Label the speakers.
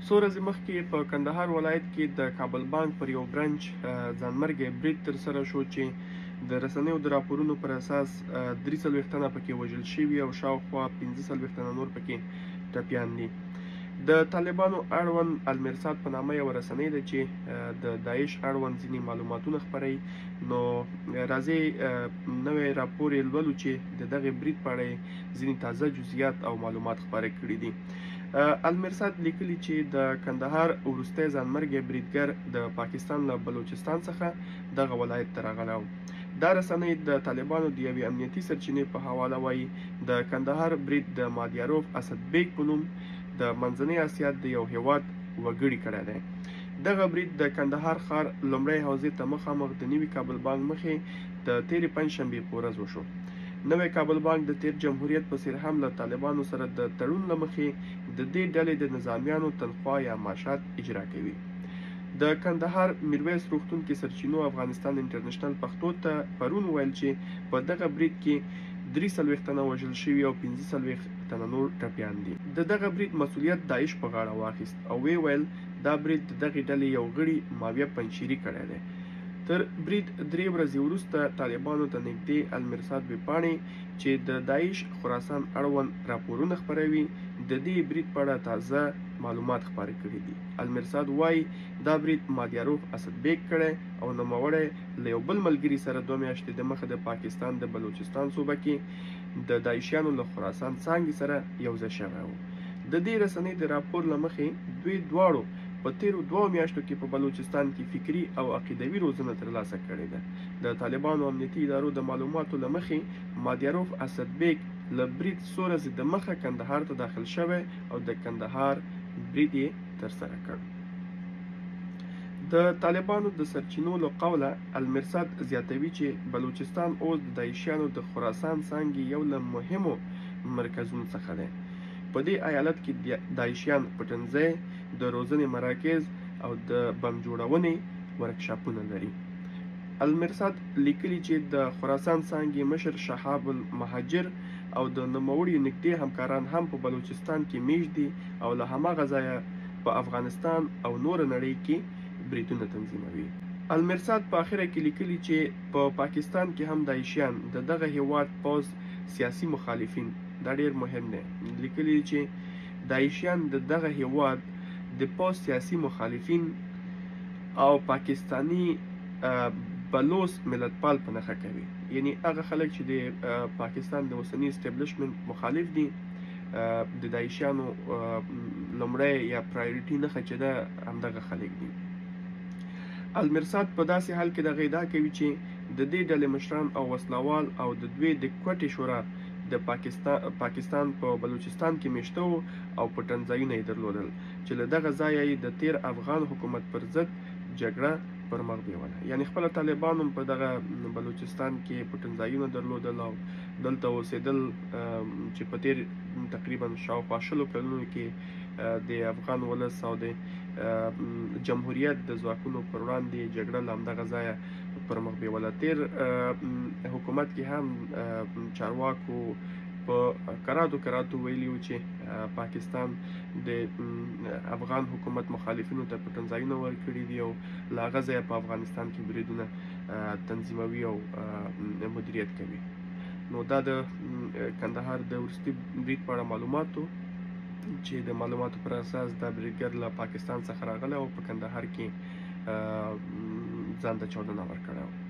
Speaker 1: څو ورځې مخکې په کندهار ولایت کې د کابل بانک پر یو برنچ ځانمرګی برید ترسره شو چې د رسنیو د راپورونو پر اساس 43 تنه پکې وژل شوي او شاوخوا 45 تنه نور پکې ټپیان دي. د طالبانو اړوند المرصاد په نامه یوه رسنۍ ده چې د داعش اړوند ځینې معلوماتونه خپروي. نو راځئ نوی راپور یې لولو چې د دغې برید په اړه ځینې تازه جزئیات او معلومات خپاره کړي دي. المرصاد لیکلي چې د کندهار وروستی ځانمرګی بریدګر د پاکستان له بلوچستان څخه دغه ولایت ته راغلی و. دا رسنۍ د طالبانو د یوې امنیتي سرچینې په حواله وایي د کندهار برید د مادیاروف اسد بیگ په نوم د منځنۍ اسیا د یو هیواد وګړي کړی دی. دغه برید د کندهار ښار لومړۍ حوزې ته مخامخ د نوي کابل بانک مخې د تېرې پنجشنبې په ورځ وشو. نوی کابل بانک د تیر جمهوریت په څېر هم له طالبانو سره د تړون له مخې د دې ډلې د نظامیانو تنخوا یا معاشات اجرا کوي. د کندهار میرویس روغتون کې سرچینو افغانستان انټرنیشنل پښتو ته پرون ویل چې په دغه برید کې 43 تنه وژل شوي او 45 تنه نور ټپیان دي. د دغه برید مسؤلیت داعش په غاړه واخیست او وی ویل دا برید د دغې ډلې یو غړي ماویه پنجشیري کړی دی. تر برید 3 ورځې وروسته طالبانو ته نږدې المرصاد ویبپاڼې چې د داعش خراسان اړوند راپورونه خپروي د دې برید په اړه تازه معلومات خپاره کړي دي. المرصاد وایي دا برید مادیاروف اسد بیگ کړی او نوموړی له یو بل ملګري سره 2 میاشتې دمخه د پاکستان د بلوچستان صوبه کې د داعشیانو له خراسان څانګې سره یوځای شوی و. د دې رسنۍ د راپور له مخې دوی دواړو په تیرو 2 میاشتو کې په بلوچستان کې فکري او عقیدوي روزنه ترلاسه کړې ده. د طالبانو امنیتي ادارو د معلوماتو له مخې مادیاروف اسد بیگ له برید څو ورځې دمخه کندهار ته داخل شوی او د کندهار برید یې ترسره کړ. د طالبانو د سرچینو له قوله المرصاد زیاتوي چې بلوچستان اوس د داعشیانو د خراسان څانګې یو له مهمو مرکزونو څخه دی. په دې ایالت کې داعشیان پټنځای، د روزنې مراکز او د بم جوړونې ورکشاپونه لري. المرصاد لیکلي چې د خراسان څانګې مشر شهاب المهاجر او د نوموړي نږدې همکاران هم په بلوچستان کې میشت دي او له هماغه ځایه په افغانستان او نور نړۍ کې بریدونه تنظیموي. المرصاد په اخره کې لیکلي چې په پاکستان کې هم داعشیان د دغه هیواد پوځ سیاسي مخالفین دا ډیر مهم دی. لیکلي چې داعشیان د دغه هیواد د پوځ سیاسي مخالفین او پاکستانی بلوچ ملتپال په نښه کوي. یعنی هغه خلک چې د پاکستان د اوسني اسټابلیشمنټ مخالف دي د داعشیانو لومړی یا پرایورټي نښه چې ده همدغه خلک دي. المرصاد په داسې حال کې دغه ادعا کوي چې د دې ډلې مشران او وسلوال او د دوی د کوټې شورا د پاکستان په بلوچستان کې میشته وو او پټنځایونه یې درلودل چې له دغه ځایه یې د تیر افغان حکومت پر ضد جګړه پر مخ بیوله. یعنی خپله طالبانو په دغه بلوچستان کې پټنځایونه درلودل او دلته اوسېدل چې په تیر تقریبا شاوخوا 20 کلونو کې د افغان ولس او د جمهوریت د ځواکونو پر وړاندې جګړه له همدغه ځایه پر مخ بیوله. تیر حکومت کې هم چارواکو په کراتو ویلي وو چې پاکستان د افغان حکومت مخالفینو ته پټنځایونه ورکړي دي او له هغه ځایه په افغانستان کې بریدونه تنظیموي او مدیریت کوي. نو دا د کندهار د وروستي برید په اړه معلوماتو چې د معلوماتو پر اساس دا بریدګر له پاکستان څخه راغلی او په کندهار کې ځان ته چاودنه ورکړې وه.